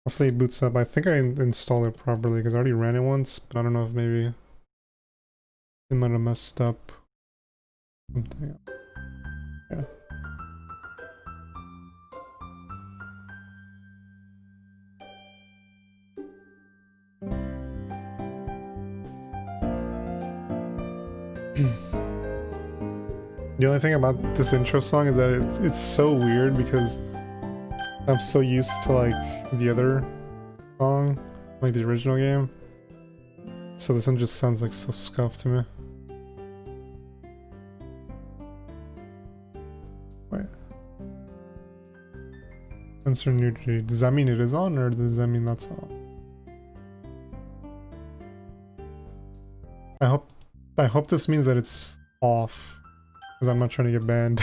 Hopefully it boots up. I think I installed it properly because I already ran it once, but I don't know if maybe it might have messed up something. Yeah. The only thing about this intro song is that it's so weird because I'm so used to like the other song, like the original game. So this one just sounds like so scuffed to me. Wait. Sensor nudity. Does that mean it is on or does that mean that's on? I hope this means that it's off. Because I'm not trying to get banned.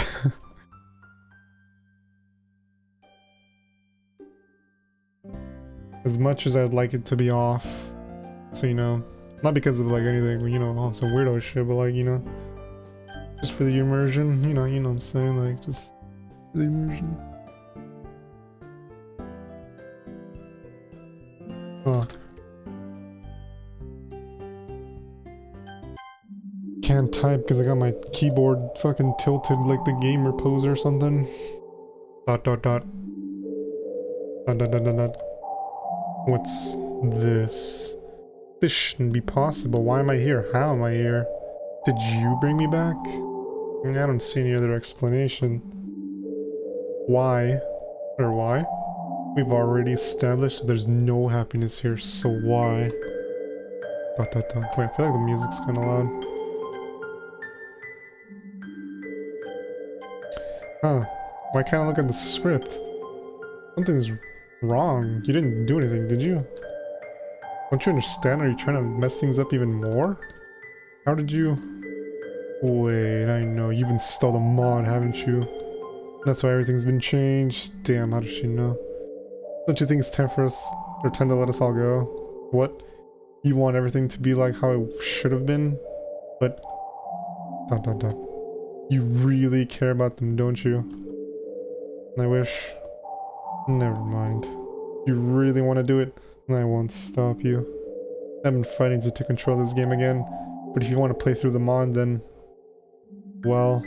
As much as I'd like it to be off. So, you know, not because of like anything, you know, on some weirdo shit, but like, you know, just for the immersion, you know what I'm saying? Like, just for the immersion. Fuck. Can't type because I got my keyboard fucking tilted like the gamer pose or something. Dot dot dot. Dot dot dot dot dot. What's this? This shouldn't be possible. Why am I here? How am I here? Did you bring me back? I don't see any other explanation. Why? Or why? We've already established that there's no happiness here, so why? Dot dot dot. Wait, I feel like the music's kinda loud. Huh. Why can't I look at the script? Something's wrong. You didn't do anything, did you? Don't you understand? Are you trying to mess things up even more? How did you... Wait, I know. You've installed a mod, haven't you? That's why everything's been changed. Damn, how does she know? Don't you think it's time for us... or time to let us all go? What? You want everything to be like how it should have been? But... Dot dot dot. You really care about them, don't you? I wish... Never mind. You really want to do it? I won't stop you. I've been fighting to take control of this game again, but if you want to play through the mod, then... well,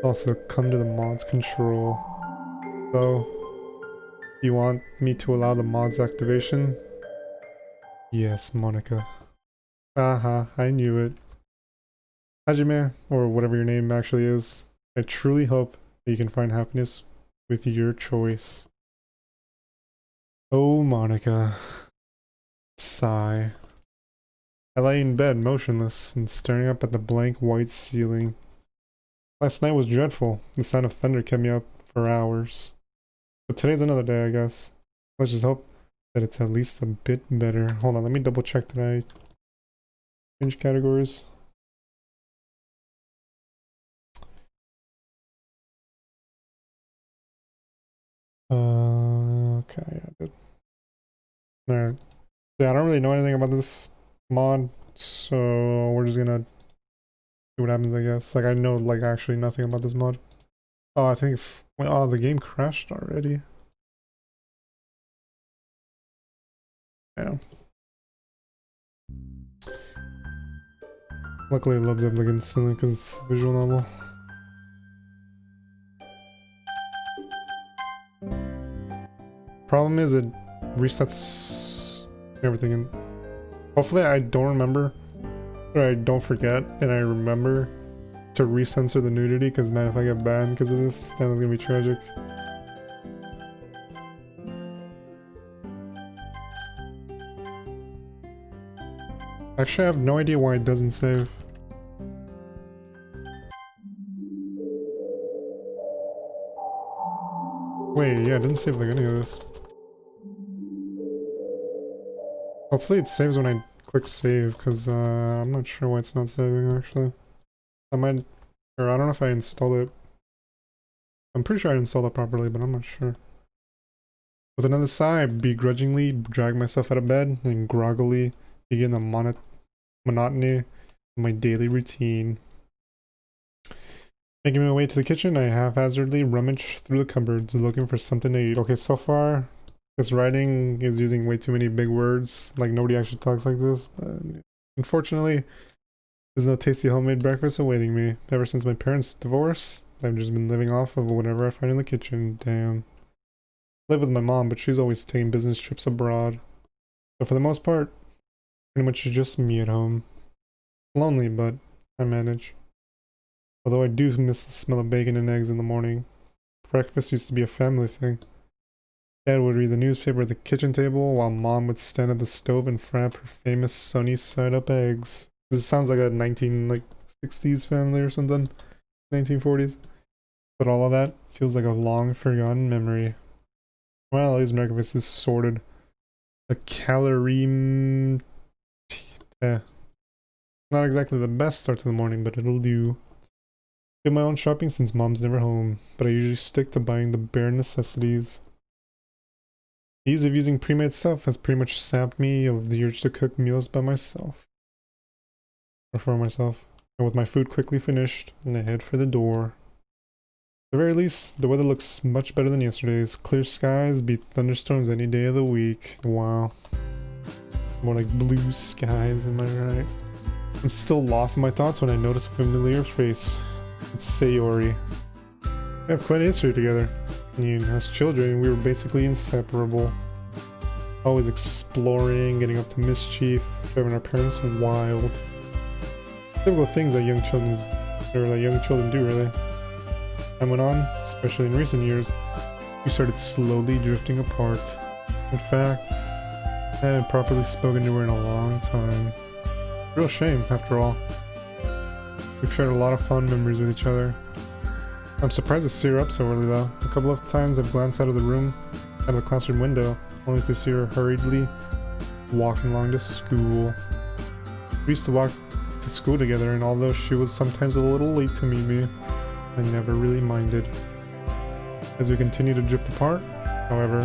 also come to the mod's control. So, you want me to allow the mod's activation? Yes, Monica. Haha, I knew it. Hajime, or whatever your name actually is, I truly hope that you can find happiness with your choice. Oh, Monica. Sigh. I lay in bed, motionless, and staring up at the blank white ceiling. Last night was dreadful. The sound of thunder kept me up for hours. But today's another day, I guess. Let's just hope that it's at least a bit better. Hold on, let me double check that I change categories. Okay, yeah, good. Alright. Yeah, I don't really know anything about this mod, so we're just gonna see what happens, I guess. Like, I know, like, actually nothing about this mod. Oh, I think... oh, the game crashed already. Yeah. Luckily it loads up like instantly because it's a visual novel. Problem is it resets everything, and hopefully I don't remember, or I don't forget, and I remember to recensor the nudity, because man, if I get banned because of this, then it's gonna be tragic. Actually, I have no idea why it doesn't save. Wait, yeah, it didn't save like any of this. Hopefully it saves when I click save, because I'm not sure why it's not saving, actually. I might... or I don't know if I installed it. I'm pretty sure I installed it properly, but I'm not sure. With another sigh, I begrudgingly drag myself out of bed and groggily begin the monotony of my daily routine. Making my way to the kitchen, I haphazardly rummage through the cupboards looking for something to eat. Okay, so far, This writing is using way too many big words. Like, nobody actually talks like this. But unfortunately, there's no tasty homemade breakfast awaiting me. Ever since my parents' divorce, I've just been living off of whatever I find in the kitchen. Damn. I live with my mom, but she's always taking business trips abroad. So for the most part, pretty much it's just me at home. Lonely, but I manage. Although I do miss the smell of bacon and eggs in the morning. Breakfast used to be a family thing. Dad would read the newspaper at the kitchen table, while Mom would stand at the stove and fry up her famous sunny side-up eggs. This sounds like a 60s family or something. 1940s. But all of that feels like a long forgotten memory. Well, at least breakfast is sorted. The calorie... Not exactly the best start to the morning, but it'll do. Do my own shopping since Mom's never home, but I usually stick to buying the bare necessities. The ease of using pre-made stuff has pretty much sapped me of the urge to cook meals by myself. Or for myself. And with my food quickly finished, and I head for the door. At the very least, the weather looks much better than yesterday's. Clear skies beat thunderstorms any day of the week. Wow. More like blue skies, am I right? I'm still lost in my thoughts when I notice a familiar face. It's Sayori. We have quite a history together. As children, we were basically inseparable. Always exploring, getting up to mischief, driving our parents wild. Typical things that young children do, really. Time went on, especially in recent years, we started slowly drifting apart. In fact, I haven't properly spoken to her in a long time. Real shame, after all. We've shared a lot of fond memories with each other. I'm surprised to see her up so early though. A couple of times I've glanced out of the room, out of the classroom window, only to see her hurriedly walking along to school. We used to walk to school together, and although she was sometimes a little late to meet me, I never really minded. As we continued to drift apart, however,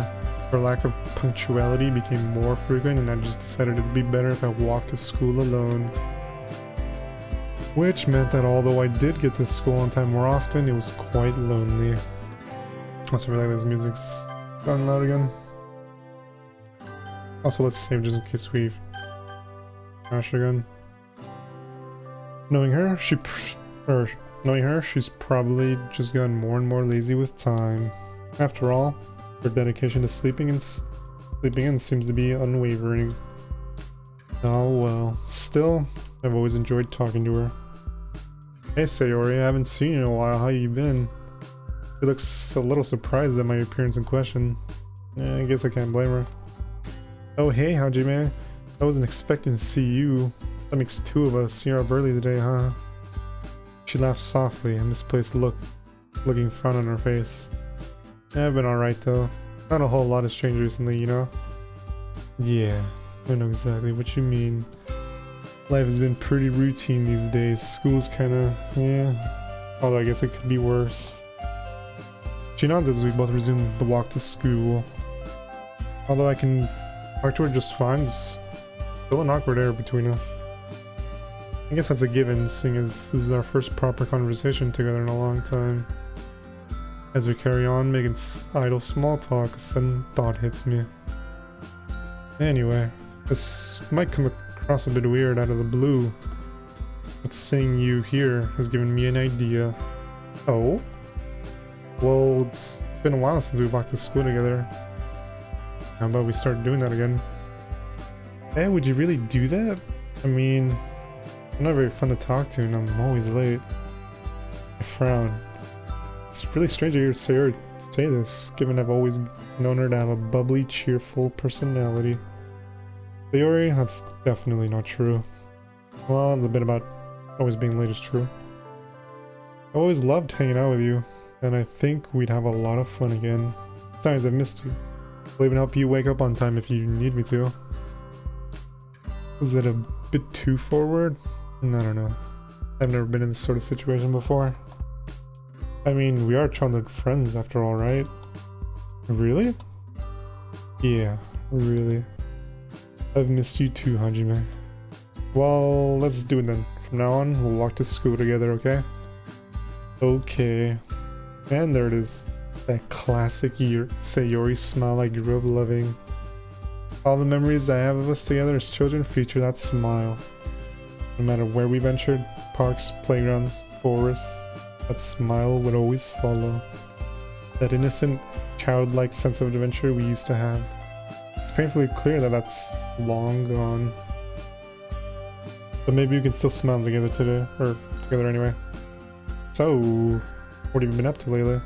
her lack of punctuality became more frequent, and I just decided it'd be better if I walked to school alone. Which meant that although I did get to school on time more often, it was quite lonely. Also, I feel like this music's gone loud again. Also, let's save just in case we crash again. Knowing her, she's probably just gotten more and more lazy with time. After all, her dedication to sleeping in seems to be unwavering. Oh well. Still, I've always enjoyed talking to her. Hey Sayori, I haven't seen you in a while. How you been? She looks a little surprised at my appearance in question. I guess I can't blame her. Oh hey Hajime, I wasn't expecting to see you. That makes two of us. You're up early today, huh? She laughed softly, a misplaced looking frown on her face. I've been alright though. Not a whole lot has changed recently, you know? Yeah, I know exactly what you mean. Life has been pretty routine these days. School's kinda, yeah. Although I guess it could be worse. She nods as we both resume the walk to school. Although I can talk to her just fine, there's still an awkward air between us. I guess that's a given, seeing as this is our first proper conversation together in a long time. As we carry on making idle small talk, a sudden thought hits me. Anyway, this might come across a bit weird out of the blue, but seeing you here has given me an idea. Oh? Well, it's been a while since we walked to school together. How about we start doing that again? Hey, would you really do that? I mean, I'm not very fun to talk to and I'm always late. I frown. It's really strange to hear Sayori say this, given I've always known her to have a bubbly, cheerful personality. Sayori, that's definitely not true. Well, the bit about always being late is true. I always loved hanging out with you, and I think we'd have a lot of fun again. Besides, I've missed you. I'll even help you wake up on time if you need me to. Was that a bit too forward? I don't know. I've never been in this sort of situation before. I mean, we are childhood friends after all, right? Really? Yeah, really. I've missed you too, Hajime. Well, let's do it then. From now on, we'll walk to school together, okay? Okay. And there it is. That classic Sayori smile I grew up loving. All the memories I have of us together as children feature that smile. No matter where we ventured, parks, playgrounds, forests, that smile would always follow. That innocent, childlike sense of adventure we used to have. It's painfully clear that that's long gone. But maybe we can still smile together today, or together anyway. So, what have you been up to lately?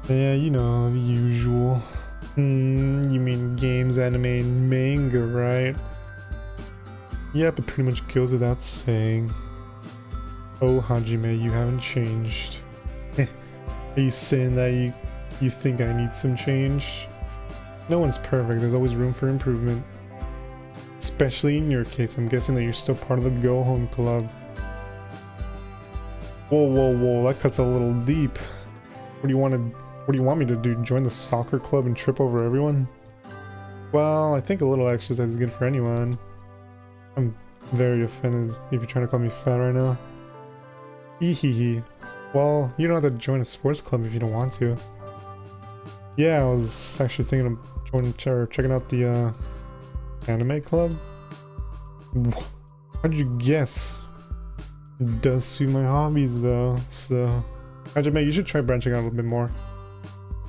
Yeah, you know, the usual. You mean games, anime, and manga, right? Yep, it pretty much goes without saying. Oh, Hajime, you haven't changed. Are you saying that you think I need some change? No one's perfect, there's always room for improvement. Especially in your case, I'm guessing that you're still part of the Go Home Club. Whoa, whoa, whoa, that cuts a little deep. What do you want me to do? Join the soccer club and trip over everyone? Well, I think a little exercise is good for anyone. I'm very offended if you're trying to call me fat right now. Ehehe. Well, you don't have to join a sports club if you don't want to. Yeah, I was actually thinking of joining or checking out the anime club. How'd you guess? It does suit my hobbies though, so Hajime, you should try branching out a little bit more.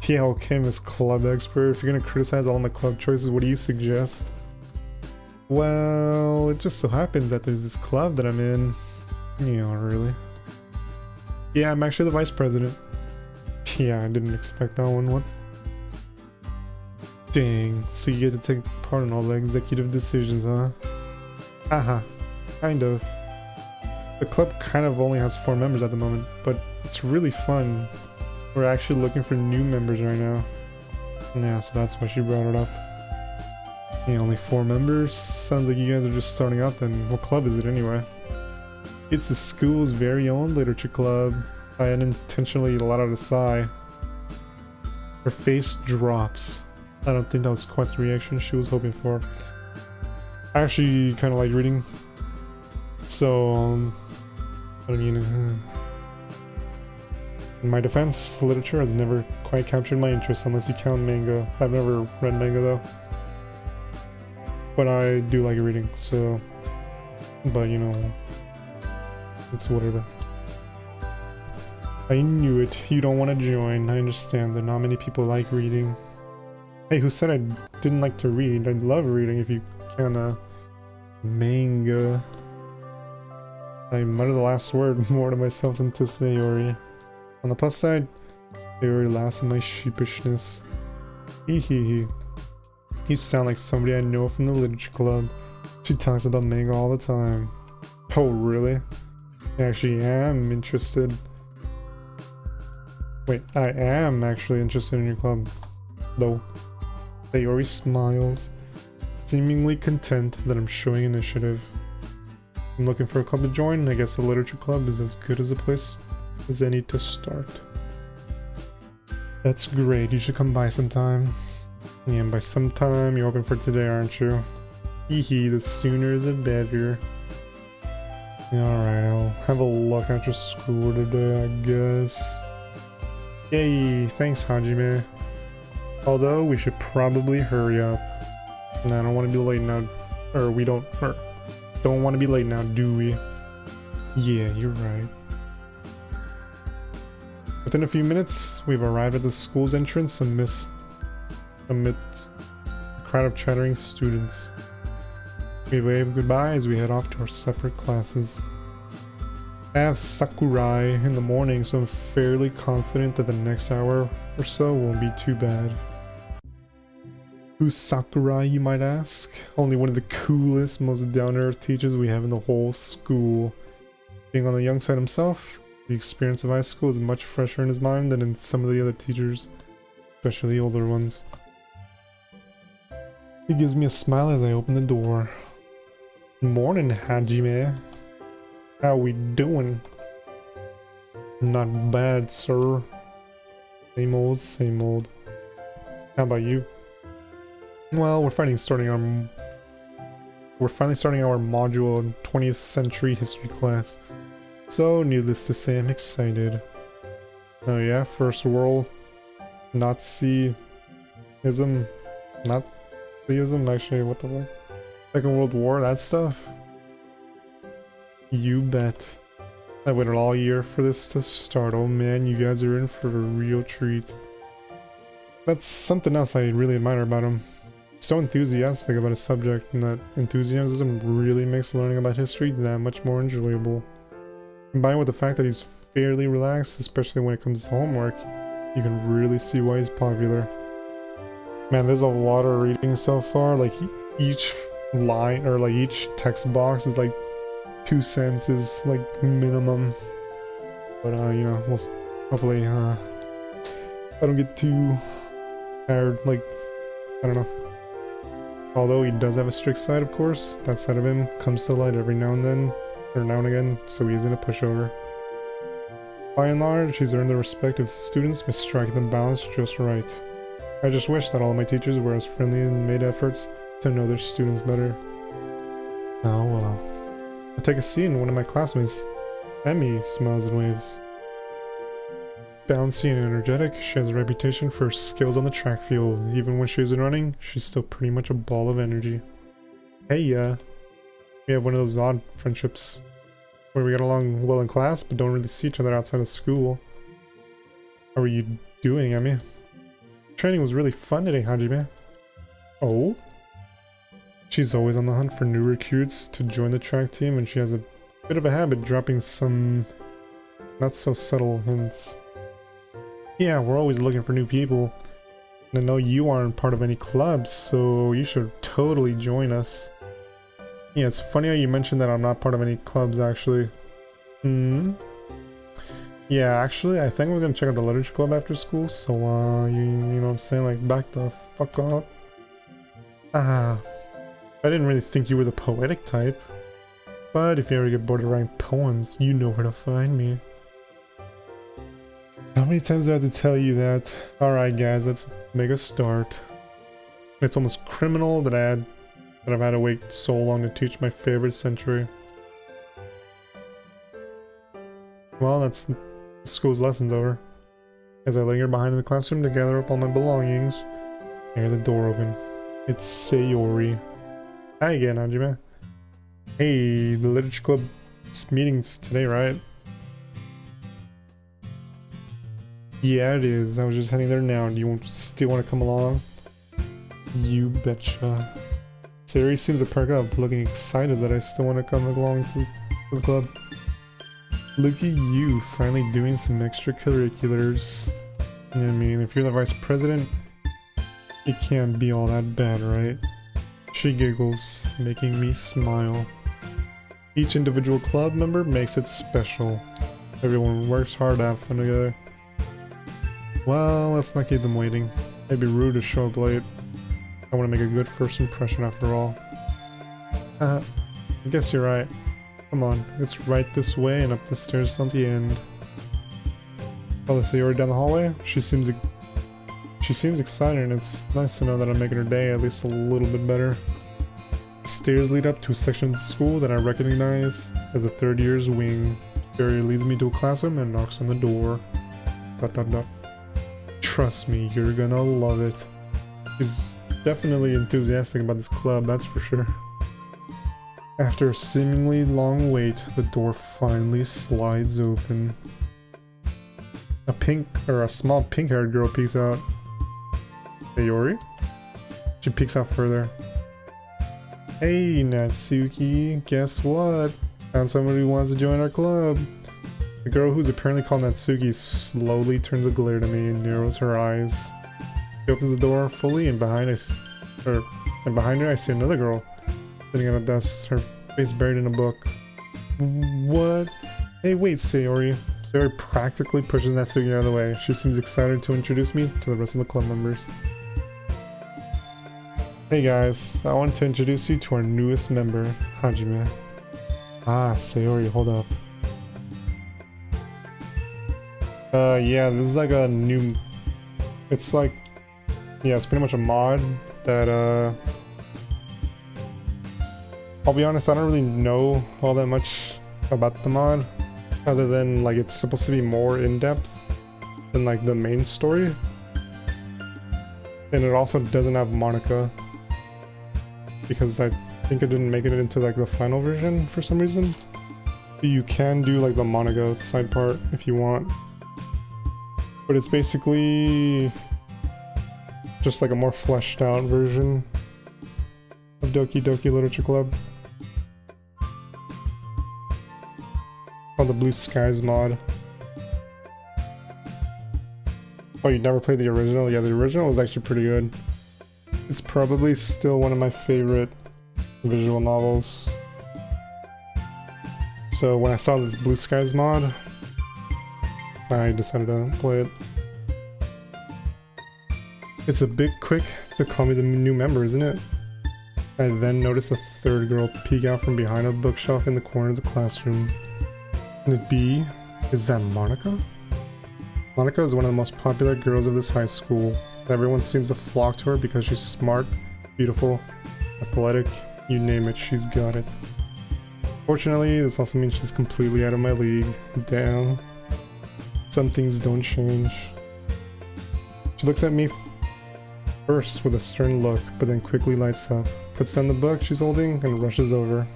Yeah, okay, Miss Club Expert. If you're gonna criticize all my club choices, what do you suggest? Well, it just so happens that there's this club that I'm in. Yeah, really? Yeah, I'm actually the vice president. Yeah, I didn't expect that one. What? Dang, so you get to take part in all the executive decisions, huh? Haha, kind of. The club kind of only has 4 members at the moment, but it's really fun. We're actually looking for new members right now. Yeah, so that's why she brought it up. Yeah, only 4 members? Sounds like you guys are just starting out then. What club is it anyway? It's the school's very own literature club. I unintentionally let out a sigh. Her face drops. I don't think that was quite the reaction she was hoping for. I actually kind of like reading. So, I mean, in my defense, literature has never quite captured my interest unless you count manga. I've never read manga though. But I do like reading, so... But you know... It's whatever. I knew it. You don't want to join. I understand that not many people like reading. Hey, who said I didn't like to read? I love reading if you can, manga. I muttered the last word more to myself than to Sayori. On the plus side, Sayori laughs at my sheepishness. Hehehe. You sound like somebody I know from the literature club. She talks about manga all the time. Oh, really? I actually am interested. Wait, I am actually interested in your club. Though. Sayori smiles, seemingly content that I'm showing initiative. I'm looking for a club to join. I guess the literature club is as good as a place as any to start. That's great. You should come by sometime. Yeah, and by sometime, you're hoping for today, aren't you? Hehe, the sooner the better. Alright, I'll have a look at your school today, I guess. Yay, thanks Hajime. Although, we should probably hurry up. And I don't want to be late now. Or we don't want to be late now, do we? Yeah, you're right. Within a few minutes, we've arrived at the school's entrance amidst a crowd of chattering students. We wave goodbye as we head off to our separate classes. I have Sakurai in the morning, so I'm fairly confident that the next hour or so won't be too bad. Who's Sakurai, you might ask? Only one of the coolest, most down-to-earth teachers we have in the whole school. Being on the young side himself, the experience of high school is much fresher in his mind than in some of the other teachers, especially the older ones. He gives me a smile as I open the door. Morning, Hajime. How we doing? Not bad, sir. Same old, same old. How about you? Well, we're finally starting our module in 20th century history class. So, needless to say, I'm excited. Oh yeah, first rule Nazism, not theism, actually, what the fuck? Second World War, that stuff? You bet. I waited all year for this to start. Oh man, you guys are in for a real treat. That's something else I really admire about him. So enthusiastic about his subject, and that enthusiasm really makes learning about history that much more enjoyable. Combined with the fact that he's fairly relaxed, especially when it comes to homework, you can really see why he's popular. Man, there's a lot of reading so far. Like, each line, or like each text box is like 2 sentences, like minimum. But you know, we'll hopefully I don't get too tired, like, I don't know. Although he does have a strict side, of course, that side of him comes to light every now and then, or now and again, so he isn't a pushover. By and large, he's earned the respect of students by striking the balance just right. I just wish that all my teachers were as friendly and made efforts to know their students better. Oh well. I take a seat, and one of my classmates, Emmy, smiles and waves. Bouncy and energetic, she has a reputation for her skills on the track field. Even when she isn't running, she's still pretty much a ball of energy. Hey, we have one of those odd friendships where we get along well in class, but don't really see each other outside of school. How are you doing, Emmy? Training was really fun today, Hajime. Oh? She's always on the hunt for new recruits to join the track team, and she has a bit of a habit dropping some not so subtle hints. Yeah, we're always looking for new people. And I know you aren't part of any clubs, so you should totally join us. Yeah, it's funny how you mentioned that I'm not part of any clubs, actually. Yeah, actually, I think we're gonna check out the literature club after school, so, you know what I'm saying? Like, back the fuck up. I didn't really think you were the poetic type. But if you ever get bored of writing poems, you know where to find me. How many times do I have to tell you that? Alright guys, let's make a start. It's almost criminal that I've had to wait so long to teach my favorite century. Well, that's school's lessons over. As I linger behind in the classroom to gather up all my belongings, I hear the door open. It's Sayori. Hi again, Hajime. Hey, the literature club meeting's today, right? Yeah, it is. I was just heading there now. Do you still want to come along? You betcha. Sayori seems to perk up, looking excited that I still want to come along to the club. Look at you, finally doing some extracurriculars. I mean, if you're the vice president, it can't be all that bad, right? She giggles, making me smile. Each individual club member makes it special. Everyone works hard to have fun together. Well, let's not keep them waiting. It'd be rude to show up late. I want to make a good first impression after all. I guess you're right. Come on, it's right this way and up the stairs on the end. Oh, the Sayori down the hallway? She seems excited, and it's nice to know that I'm making her day at least a little bit better. The stairs lead up to a section of the school that I recognize as the third year's wing. Sayori leads me to a classroom and knocks on the door. Dot dot dot. Trust me, you're gonna love it. She's definitely enthusiastic about this club, that's for sure. After a seemingly long wait, the door finally slides open. A small pink-haired girl peeks out. Sayori? She peeks out further. Hey, Natsuki, guess what? Found somebody who wants to join our club. The girl who's apparently called Natsuki slowly turns a glare to me and narrows her eyes. She opens the door fully, and behind her I see another girl sitting at a desk, her face buried in a book. What? Hey, wait, Sayori. Sayori practically pushes Natsuki out of the way. She seems excited to introduce me to the rest of the club members. Hey guys, I want to introduce you to our newest member, Hajime. Ah, Sayori, hold up. Yeah, this is like a new... It's like... Yeah, it's pretty much a mod that, I'll be honest, I don't really know all that much about the mod, other than, like, it's supposed to be more in-depth than, like, the main story. And it also doesn't have Monica. Because I think it didn't make it into like the final version for some reason. You can do like the Monica side part if you want. But it's basically just like a more fleshed out version of Doki Doki Literature Club. Called the Blue Skies mod. Oh, you never played the original? Yeah, the original was actually pretty good. It's probably still one of my favorite visual novels. So when I saw this Blue Skies mod, I decided to play it. It's a bit quick to call me the new member, isn't it? I then noticed a third girl peek out from behind a bookshelf in the corner of the classroom. Can it be? Is that Monica? Monica is one of the most popular girls of this high school. Everyone seems to flock to her because she's smart, beautiful, athletic, you name it, she's got it. Fortunately, this also means she's completely out of my league. Damn. Some things don't change. She looks at me first with a stern look, but then quickly lights up, puts down the book she's holding, and rushes over.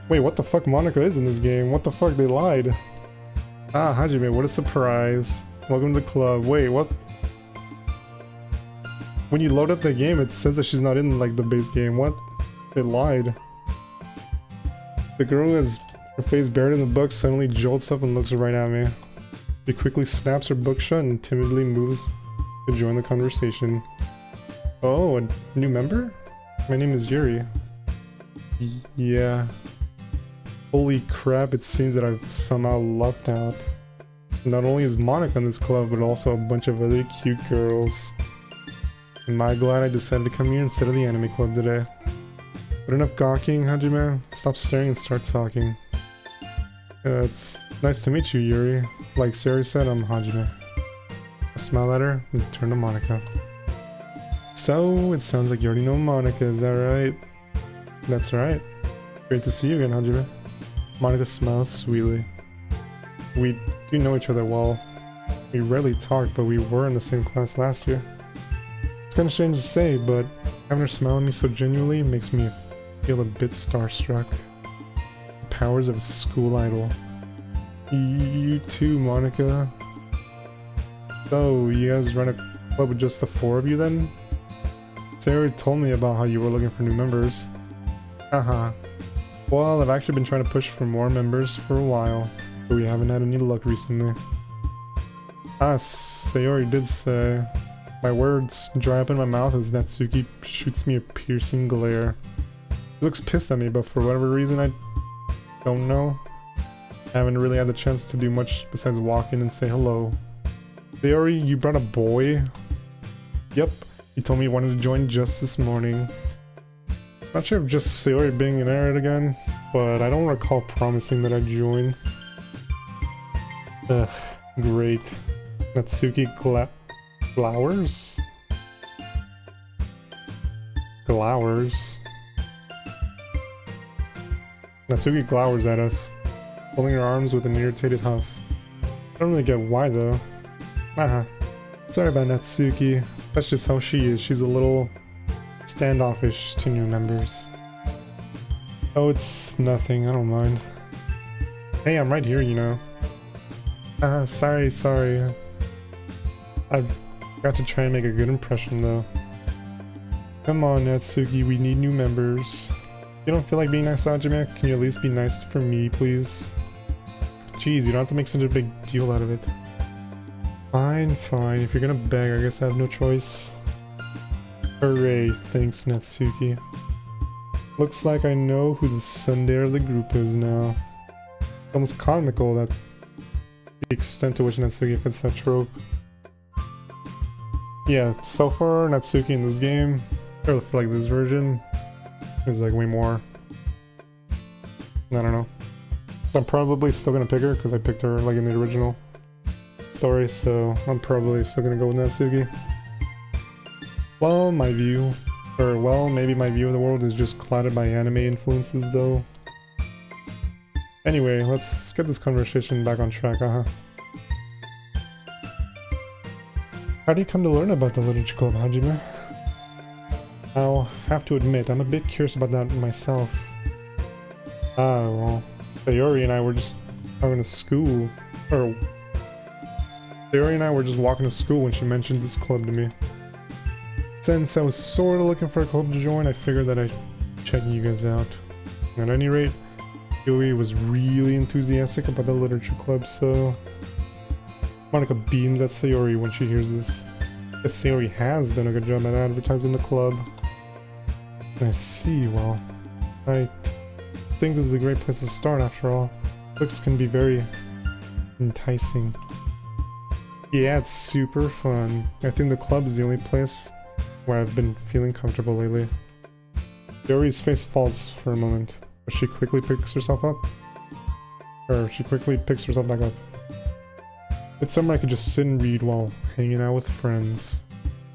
Wait, what the fuck Monica is in this game? What the fuck? They lied. Ah, Hajime, what a surprise. Welcome to the club. Wait, what? When you load up the game, it says that she's not in, like, the base game. What? They lied. The girl who has her face buried in the book suddenly jolts up and looks right at me. She quickly snaps her book shut and timidly moves to join the conversation. Oh, a new member? My name is Yuri. Yeah. Holy crap, it seems that I've somehow lucked out. Not only is Monica in this club, but also a bunch of other cute girls. Am I glad I decided to come here instead of the anime club today. But enough gawking, Hajime. Stop staring and start talking. It's nice to meet you, Yuri. Like Sayori said, I'm Hajime. I smile at her and turn to Monica. So, it sounds like you already know Monica, is that right? That's right. Great to see you again, Hajime. Monica smiles sweetly. We do know each other well. We rarely talk, but we were in the same class last year. It's kind of strange to say, but having her smile at me so genuinely makes me feel a bit starstruck. The powers of a school idol. You too, Monica. So, you guys run a club with just the four of you then? Sayori told me about how you were looking for new members. Haha. Well, I've actually been trying to push for more members for a while, but we haven't had any luck recently. Ah, Sayori did say. My words dry up in my mouth as Natsuki shoots me a piercing glare. He looks pissed at me, but for whatever reason I don't know. I haven't really had the chance to do much besides walk in and say hello. Sayori, you brought a boy? Yep, he told me he wanted to join just this morning. Not sure if just Sayori being an nerd again, but I don't recall promising that I'd join. Ugh, great. Natsuki glowers? Glowers? Natsuki glowers at us, holding her arms with an irritated huff. I don't really get why though. Haha. Sorry about Natsuki. That's just how she is. She's a little standoffish to new members. Oh, it's nothing. I don't mind. Hey, I'm right here, you know. Sorry. I got to try and make a good impression, though. Come on, Natsuki. We need new members. You don't feel like being nice to Hajime? Can you at least be nice for me, please? Jeez, you don't have to make such a big deal out of it. Fine. If you're gonna beg, I guess I have no choice. Hooray, thanks Natsuki. Looks like I know who the tsundere of the group is now. Almost comical that the extent to which Natsuki fits that trope. Yeah, so far Natsuki in this game, or for like this version, is like way more. I don't know. I'm probably still gonna pick her because I picked her like in the original story, so I'm probably still gonna go with Natsuki. Well, maybe my view of the world is just clouded by anime influences though. Anyway, let's get this conversation back on track, How do you come to learn about the literature club, Hajime? I'll have to admit, I'm a bit curious about that myself. Ah, well, Sayori and I were just talking to school, or Sayori and I were just walking to school when she mentioned this club to me. Since I was sort of looking for a club to join, I figured that I'd check you guys out. At any rate, Sayori was really enthusiastic about the literature club, so Monica beams at Sayori when she hears this. Guess Sayori has done a good job at advertising the club. I see, well, I think this is a great place to start after all. Books can be very enticing. Yeah, it's super fun. I think the club is the only place where I've been feeling comfortable lately. Sayori's face falls for a moment, but she quickly picks herself up. She quickly picks herself back up. It's somewhere I could just sit and read while hanging out with friends.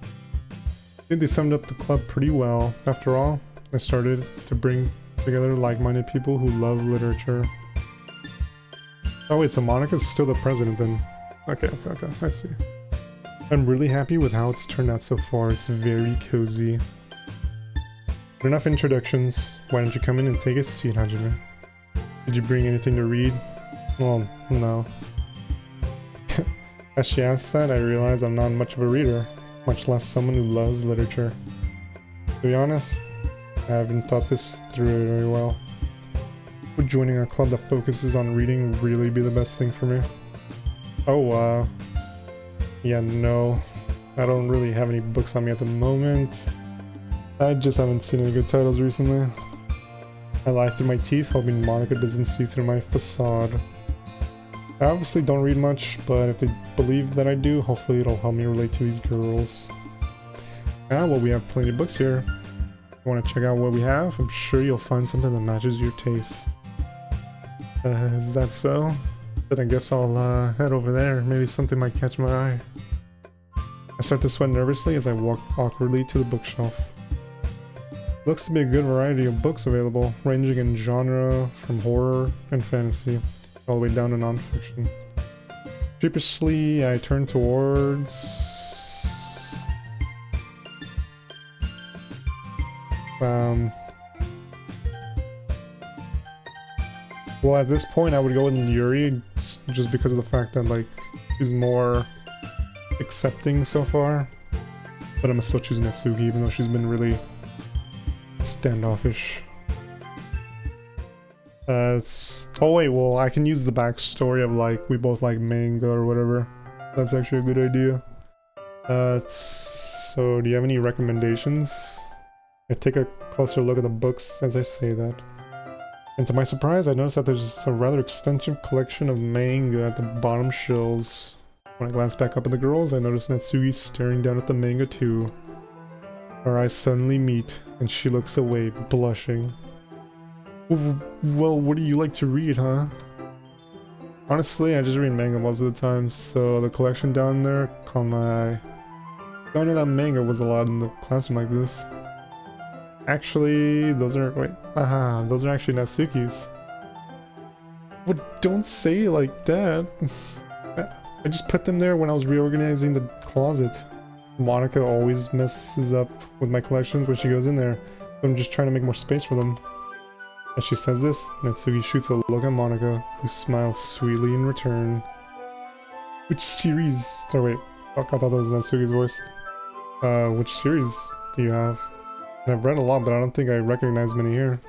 I think they summed up the club pretty well. After all, I started to bring together like-minded people who love literature. Oh wait, so Monica's still the president then. Okay, I see. I'm really happy with how it's turned out so far. It's very cozy. But enough introductions. Why don't you come in and take a seat, Hajime? Did you bring anything to read? Well, no. As she asked that, I realized I'm not much of a reader, much less someone who loves literature. To be honest, I haven't thought this through very well. Would joining a club that focuses on reading really be the best thing for me? Oh, yeah, no. I don't really have any books on me at the moment. I just haven't seen any good titles recently. I lie through my teeth, hoping Monica doesn't see through my facade. I obviously don't read much, but if they believe that I do, hopefully it'll help me relate to these girls. Ah, well, we have plenty of books here. If you want to check out what we have, I'm sure you'll find something that matches your taste. Is that so? Then I guess I'll head over there. Maybe something might catch my eye. I start to sweat nervously as I walk awkwardly to the bookshelf. Looks to be a good variety of books available, ranging in genre from horror and fantasy, all the way down to non-fiction. Sheepishly, I turn towards... Well, at this point I would go with Yuri, just because of the fact that, like, she's more accepting so far. But I'm still choosing Natsuki, even though she's been really standoffish. Oh wait, well, I can use the backstory of, like, we both like manga or whatever. That's actually a good idea. So do you have any recommendations? I take a closer look at the books as I say that. And to my surprise, I noticed that there's a rather extensive collection of manga at the bottom shelves. When I glance back up at the girls, I notice Natsuki staring down at the manga too. Our eyes suddenly meet, and she looks away, blushing. Well, what do you like to read, huh? Honestly, I just read manga most of the time, so the collection down there caught my eye. Don't know that manga was allowed in the classroom like this. Actually, those are... wait. Aha, those are actually Natsuki's. But don't say it like that. I just put them there when I was reorganizing the closet. Monica always messes up with my collections when she goes in there. So I'm just trying to make more space for them. As she says this, Natsuki shoots a look at Monica, who smiles sweetly in return. Which series... sorry, wait. Fuck, I thought that was Natsuki's voice. Which series do you have? I've read a lot, but I don't think I recognize many here.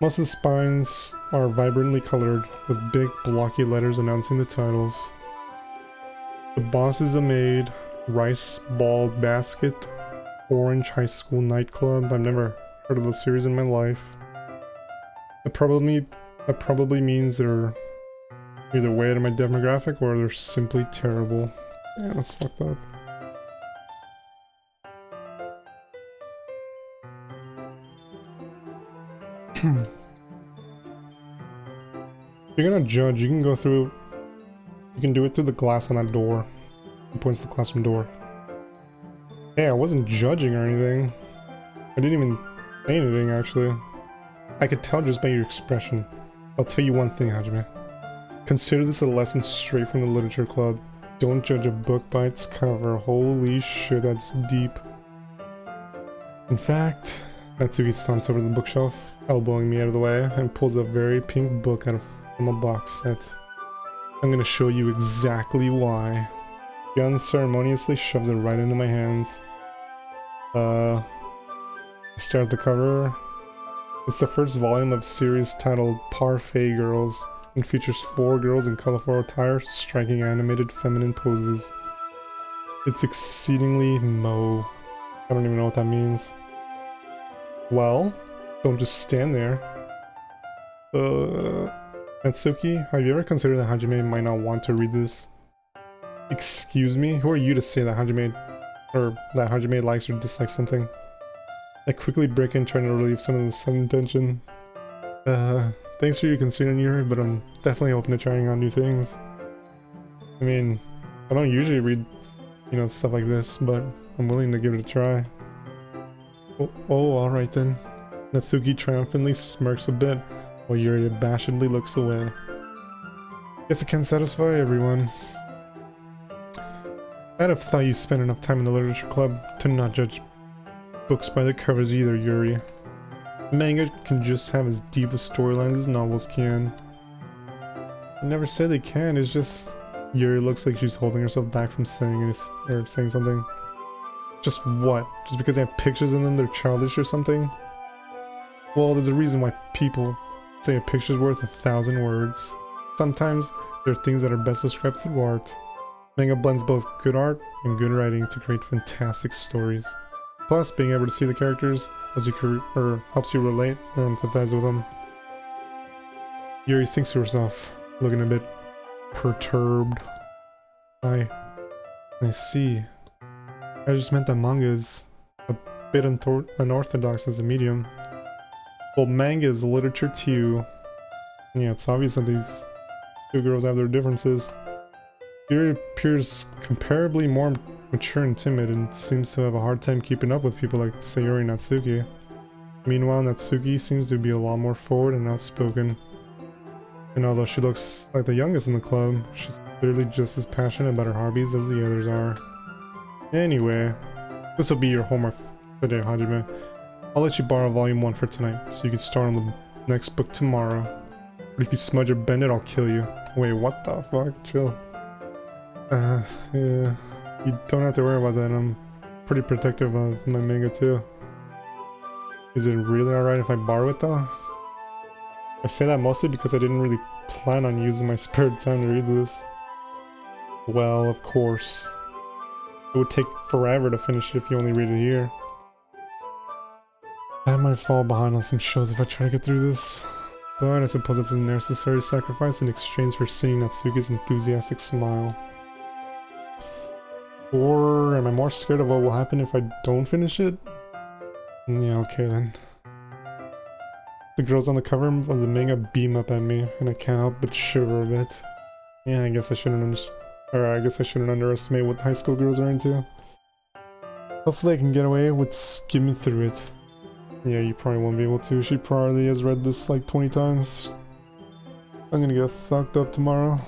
Most of the spines are vibrantly colored, with big blocky letters announcing the titles. The Boss is a Maid, Rice Ball Basket, Orange High School Nightclub. I've never heard of the series in my life. That probably means they're either way out of my demographic or they're simply terrible. Yeah, that's fucked up. If you're gonna judge, you can go through... you can do it through the glass on that door. He points to the classroom door. Hey, I wasn't judging or anything. I didn't even say anything, actually. I could tell just by your expression. I'll tell you one thing, Hajime. Consider this a lesson straight from the literature club. don't judge a book by its cover. Holy shit, that's deep. In fact, Natsuki stomps over to the bookshelf, elbowing me out of the way, and pulls a very pink book out from a box set. I'm gonna show you exactly why. She unceremoniously shoves it right into my hands. I stare at the cover. It's the first volume of a series titled Parfait Girls, and features 4 girls in colorful attire striking animated feminine poses. It's exceedingly mo. I don't even know what that means. Well, don't just stand there. Natsuki, have you ever considered that Hajime might not want to read this? Excuse me? Who are you to say that Hajime likes or dislikes something? I quickly break in, trying to relieve some of the sudden tension. Thanks for your concern, Yuri, but I'm definitely open to trying on new things. I mean, I don't usually read, stuff like this, but I'm willing to give it a try. Oh, alright then. Natsuki triumphantly smirks a bit, while Yuri abashedly looks away. Guess I can't satisfy everyone. I'd have thought you spent enough time in the literature club to not judge books by their covers either, Yuri. Manga can just have as deep a storylines as novels can. I never said they can, it's just... Yuri looks like she's holding herself back from saying something. Just what? Just because they have pictures in them, they're childish or something? Well, there's a reason why people say a picture's worth 1,000 words. Sometimes there are things that are best described through art. Manga blends both good art and good writing to create fantastic stories. Plus, being able to see the characters helps you relate and empathize with them. Yuri thinks to herself, looking a bit perturbed. I see. I just meant that manga is a bit unorthodox as a medium. Well, manga is literature too. Yeah, it's obvious that these two girls have their differences. Yuri appears comparably more mature and timid, and seems to have a hard time keeping up with people like Sayori and Natsuki. Meanwhile, Natsuki seems to be a lot more forward and outspoken. And although she looks like the youngest in the club, she's clearly just as passionate about her hobbies as the others are. Anyway, this will be your homework for today, Hajime. I'll let you borrow volume 1 for tonight, so you can start on the next book tomorrow. But if you smudge or bend it, I'll kill you. Wait, what the fuck? Chill. Yeah. You don't have to worry about that. I'm pretty protective of my manga too. Is it really alright if I borrow it though? I say that mostly because I didn't really plan on using my spare time to read this. Well, of course. It would take forever to finish it if you only read it here. I might fall behind on some shows if I try to get through this. But I suppose it's a necessary sacrifice in exchange for seeing Natsuki's enthusiastic smile. Or am I more scared of what will happen if I don't finish it? Yeah, okay then. The girls on the cover of the manga beam up at me, and I can't help but shiver a bit. Yeah, I guess I shouldn't underestimate what high school girls are into. Hopefully I can get away with skimming through it. Yeah, you probably won't be able to. She probably has read this like 20 times. I'm gonna get fucked up tomorrow.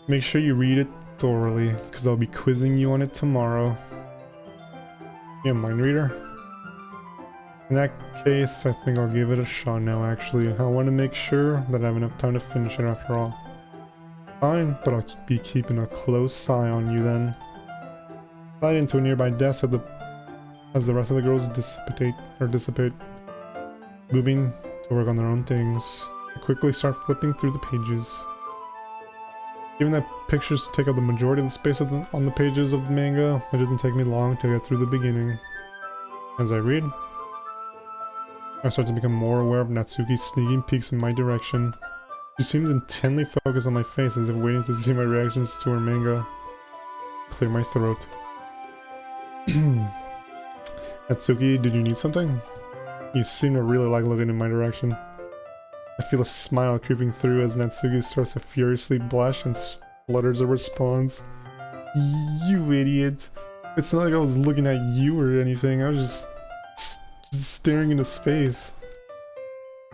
Make sure you read it thoroughly, because I'll be quizzing you on it tomorrow. You a mind reader? In that case, I think I'll give it a shot now actually. I want to make sure that I have enough time to finish it after all. Fine, but I'll be keeping a close eye on you then. Slide into a nearby desk as the rest of the girls dissipate, moving to work on their own things. I quickly start flipping through the pages. Given that pictures take up the majority of the space on the pages of the manga, it doesn't take me long to get through the beginning. As I read, I start to become more aware of Natsuki's sneaking peeks in my direction. She seems intently focused on my face as if waiting to see my reactions to her manga. Clear my throat. Natsuki, did you need something? You seem to really like looking in my direction. I feel a smile creeping through as Natsuki starts to furiously blush and splutters a response. You idiot! It's not like I was looking at you or anything, I was just staring into space.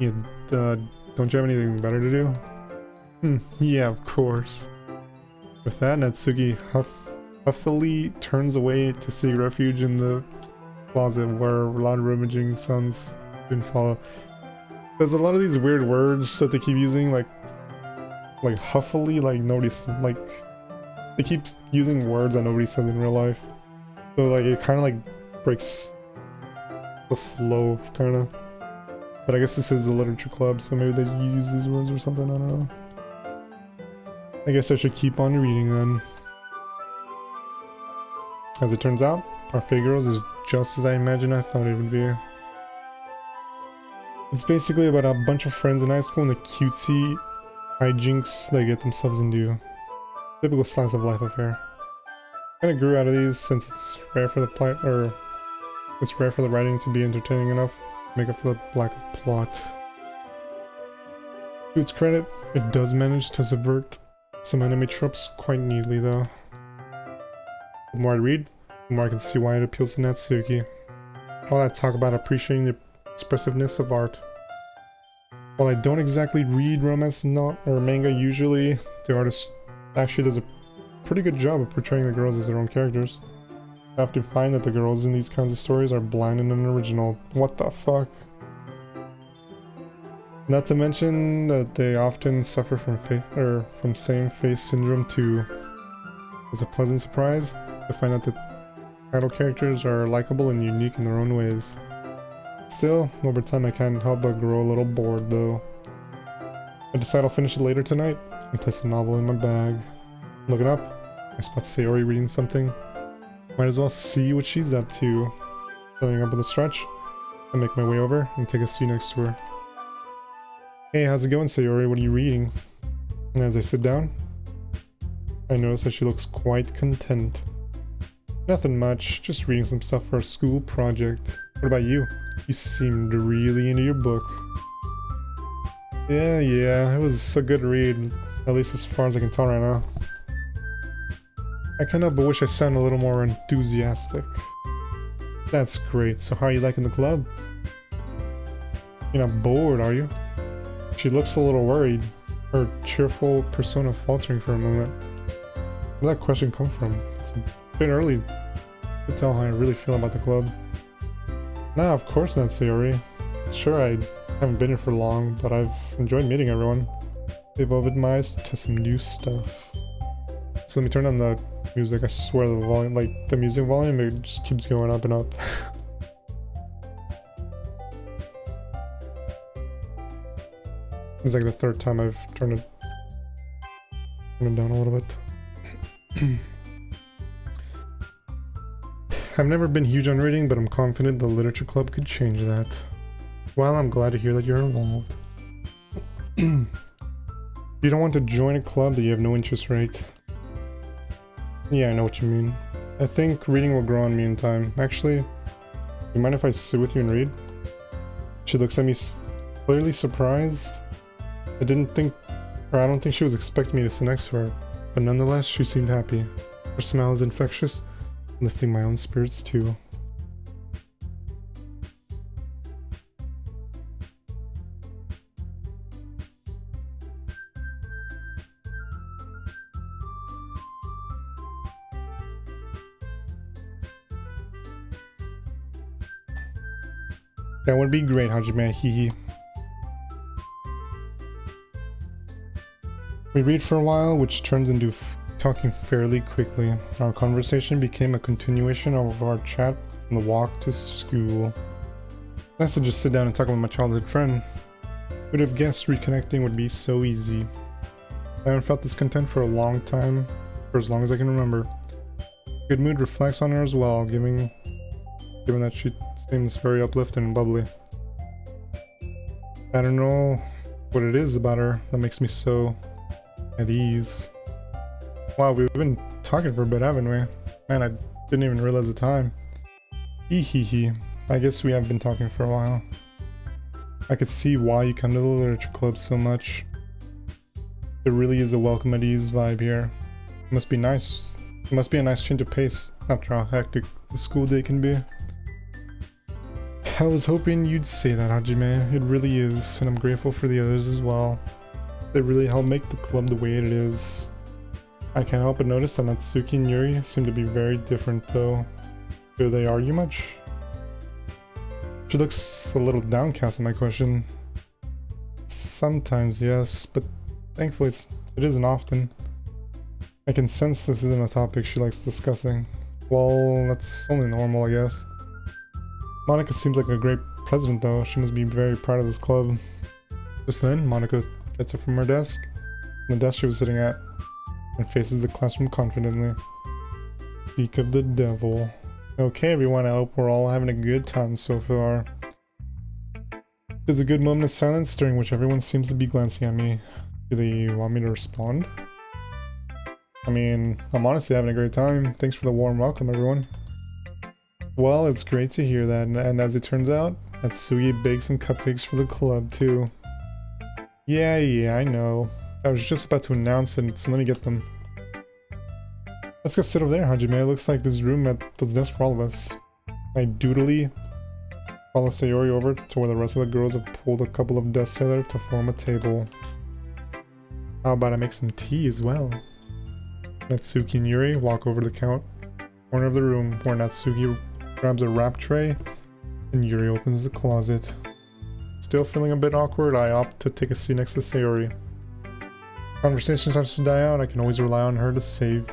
Yeah, don't you have anything better to do? Yeah, of course. With that, Natsuki huffily turns away to seek refuge in the closet where a lot of rummaging sons didn't follow. There's a lot of these weird words that they keep using, like huffily, like like they keep using words that nobody says in real life. So like it kind of like breaks the flow, kind of. But I guess this is a literature club, so maybe they use these words or something. I don't know. I guess I should keep on reading then. As it turns out, our Fate Girls is just as I imagined I thought it would be. It's basically about a bunch of friends in high school and the cutesy hijinks they get themselves into. Typical slice of life affair. Kinda grew out of these since it's rare for the writing to be entertaining enough to make up for the lack of plot. To its credit, it does manage to subvert some anime tropes quite neatly though. The more I read, the more I can see why it appeals to Natsuki. All that talk about appreciating the expressiveness of art. While I don't exactly read romance or manga usually, the artist actually does a pretty good job of portraying the girls as their own characters. I often find that the girls in these kinds of stories are bland and unoriginal. What the fuck? Not to mention that they often suffer from same face syndrome too. It's a pleasant surprise to find out that title characters are likable and unique in their own ways. Still, over time I can't help but grow a little bored though. I decide I'll finish it later tonight and place the novel in my bag. Looking up, I spot Sayori reading something. Might as well see what she's up to. Filling up with a stretch, I make my way over and take a seat next to her. Hey, how's it going, Sayori? What are you reading? And as I sit down, I notice that she looks quite content. Nothing much, just reading some stuff for a school project. What about you? You seemed really into your book. Yeah, it was a good read, at least as far as I can tell right now. I kinda wish I sounded a little more enthusiastic. That's great, so how are you liking the club? You're not bored, are you? She looks a little worried, her cheerful persona faltering for a moment. Where did that question come from? It's a bit early to tell how I really feel about the club. Nah, of course not, Sayori. Sure, I haven't been here for long, but I've enjoyed meeting everyone. They've opened my eyes to some new stuff. So let me turn on the music. I swear the volume, like the music volume, it just keeps going up and up. It's like the third time I've turned it down a little bit. I've never been huge on reading, but I'm confident the literature club could change that. Well, I'm glad to hear that you're involved. You don't want to join a club that you have no interest, right? Yeah, I know what you mean. I think reading will grow on me in time. Actually, you mind if I sit with you and read? She looks at me clearly surprised. I don't think she was expecting me to sit next to her, but nonetheless, she seemed happy. Her smile is infectious, lifting my own spirits too. That would be great, Hajime, hehe. We read for a while, which turns into talking fairly quickly. Our conversation became a continuation of our chat from the walk to school. Nice to just sit down and talk with my childhood friend. Who'd have guessed reconnecting would be so easy? I haven't felt this content for a long time, for as long as I can remember. Good mood reflects on her as well, given that she seems very uplifting and bubbly. I don't know what it is about her that makes me so at ease. Wow, we've been talking for a bit, haven't we? Man, I didn't even realize the time. Hehehe. I guess we have been talking for a while. I could see why you come to the literature club so much. There really is a welcome at ease vibe here. It must be nice. It must be a nice change of pace after how hectic the school day can be. I was hoping you'd say that, Hajime. It really is, and I'm grateful for the others as well. They really help make the club the way it is. I can't help but notice that Natsuki and Yuri seem to be very different though. Do they argue much? She looks a little downcast at my question. Sometimes, yes, but thankfully it isn't often. I can sense this isn't a topic she likes discussing. Well, that's only normal, I guess. Monica seems like a great president though. She must be very proud of this club. Just then, Monica gets up from her desk, from the desk she was sitting at, and faces the classroom confidently. Speak of the devil. Okay everyone, I hope we're all having a good time so far. There's a good moment of silence during which everyone seems to be glancing at me. Do they want me to respond? I mean, I'm honestly having a great time. Thanks for the warm welcome, everyone. Well, it's great to hear that, and as it turns out, Natsuki baked some cupcakes for the club too. Yeah, I know. I was just about to announce it, so let me get them. Let's go sit over there, Hajime. It looks like there's room at the desk for all of us. I doodly follow Sayori over to where the rest of the girls have pulled a couple of desks together to form a table. How about I make some tea as well? Natsuki and Yuri walk over to the corner of the room where Natsuki grabs a wrap tray and Yuri opens the closet. Still feeling a bit awkward, I opt to take a seat next to Sayori. Conversation starts to die out, I can always rely on her to save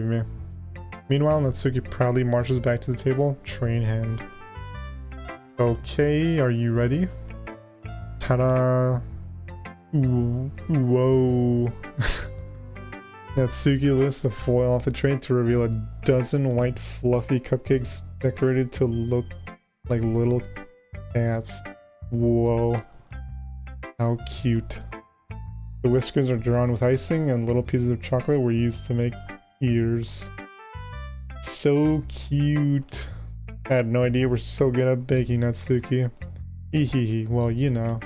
me. Meanwhile, Natsuki proudly marches back to the table, tray in hand. Okay, are you ready? Ta-da! Whoa! Natsuki lifts the foil off the tray to reveal a dozen white fluffy cupcakes decorated to look like little cats. Whoa. How cute. The whiskers are drawn with icing and little pieces of chocolate were used to make ears. So cute. I had no idea we're so good at baking, Natsuki. Hehehe, well, you know.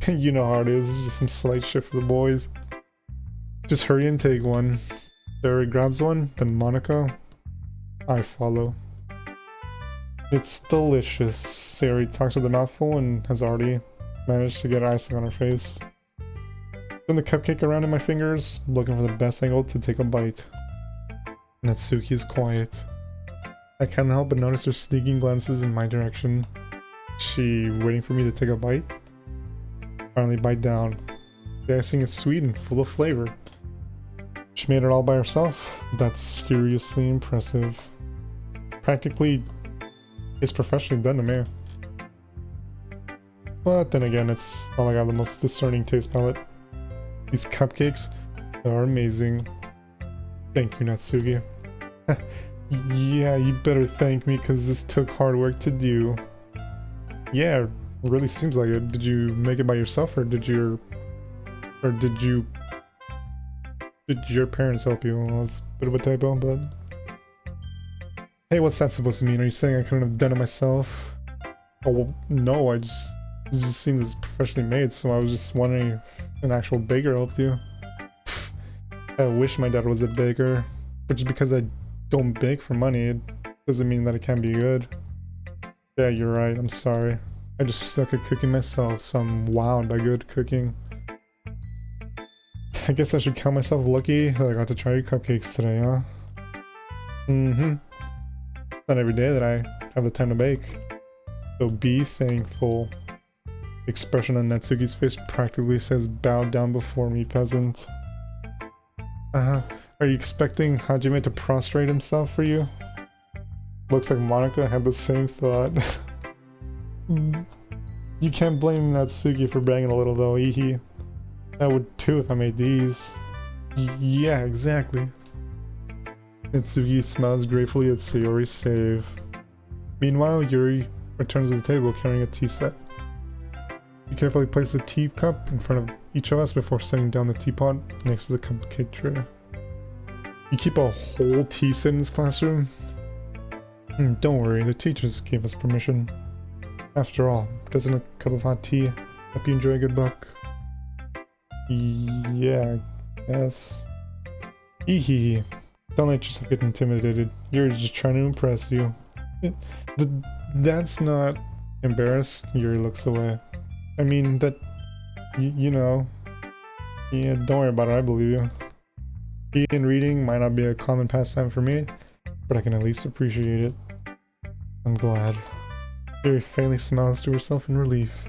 You know how it is, it's just some slight shit for the boys. Just hurry and take one. Sarah grabs one, then Monica. I follow. It's delicious. Sarah talks with a mouthful and has already managed to get icing on her face. Turn the cupcake around in my fingers, looking for the best angle to take a bite. Natsuki is quiet. I can't help but notice her sneaking glances in my direction. She waiting for me to take a bite? Finally bite down. The icing is sweet and full of flavor. She made it all by herself? That's seriously impressive. Practically, it's professionally done to me. But then again, it's not like I have the most discerning taste palette. These cupcakes are amazing. Thank you, Natsuki. Yeah, you better thank me because this took hard work to do. Yeah, it really seems like it. Did you make it by yourself or did your parents help you? Well, that's a bit of a typo, but... Hey, what's that supposed to mean? Are you saying I couldn't have done it myself? Oh, well, no, it just seems it's professionally made, so I was just wondering if an actual baker helped you. I wish my dad was a baker, but just because I don't bake for money, it doesn't mean that it can't be good. Yeah, you're right, I'm sorry. I just suck at cooking myself, so I'm wowed by good cooking. I guess I should count myself lucky that I got to try your cupcakes today, huh? Mm-hmm. Not every day that I have the time to bake. So be thankful. The expression on Natsuki's face practically says, bow down before me, peasant. Are you expecting Hajime to prostrate himself for you? Looks like Monica had the same thought. You can't blame Natsuki for bragging a little though, eehee. I would too if I made these. Yeah, exactly. Natsuki smiles gratefully at Sayori's save. Meanwhile, Yuri returns to the table carrying a tea set. You carefully place the teacup in front of each of us before setting down the teapot next to the cupcake tray. You keep a whole tea set in this classroom? Don't worry, the teachers gave us permission. After all, doesn't a cup of hot tea help you enjoy a good book? Yeah, I guess. Eehee. Don't let yourself get intimidated. You're just trying to impress you. That's not... Embarrassed, Yuri looks away. I mean, that... you know... Yeah, don't worry about it, I believe you. And reading might not be a common pastime for me, but I can at least appreciate it. I'm glad. Sherry faintly smiles to herself in relief.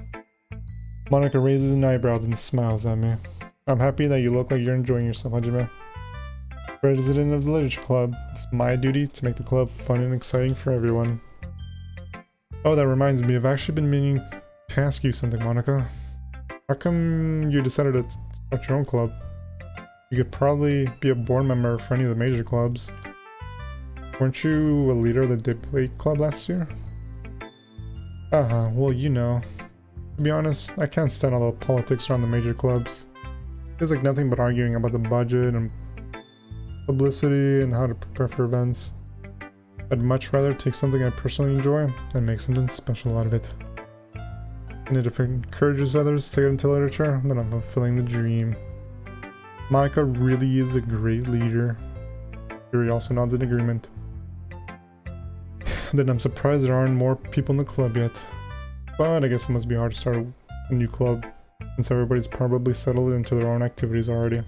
Monica raises an eyebrow then smiles at me. I'm happy that you look like you're enjoying yourself, Hajime. President of the Literature Club, it's my duty to make the club fun and exciting for everyone. Oh, that reminds me, I've actually been meaning to ask you something, Monica. How come you decided to start your own club? You could probably be a board member for any of the major clubs. Weren't you a leader of the debate club last year? Well, you know. To be honest, I can't stand all the politics around the major clubs. It's like nothing but arguing about the budget and publicity and how to prepare for events. I'd much rather take something I personally enjoy and make something special out of it. And if it encourages others to get into literature, then I'm fulfilling the dream. Monica really is a great leader. Yuri also nods in agreement. Then I'm surprised there aren't more people in the club yet. But I guess it must be hard to start a new club, since everybody's probably settled into their own activities already.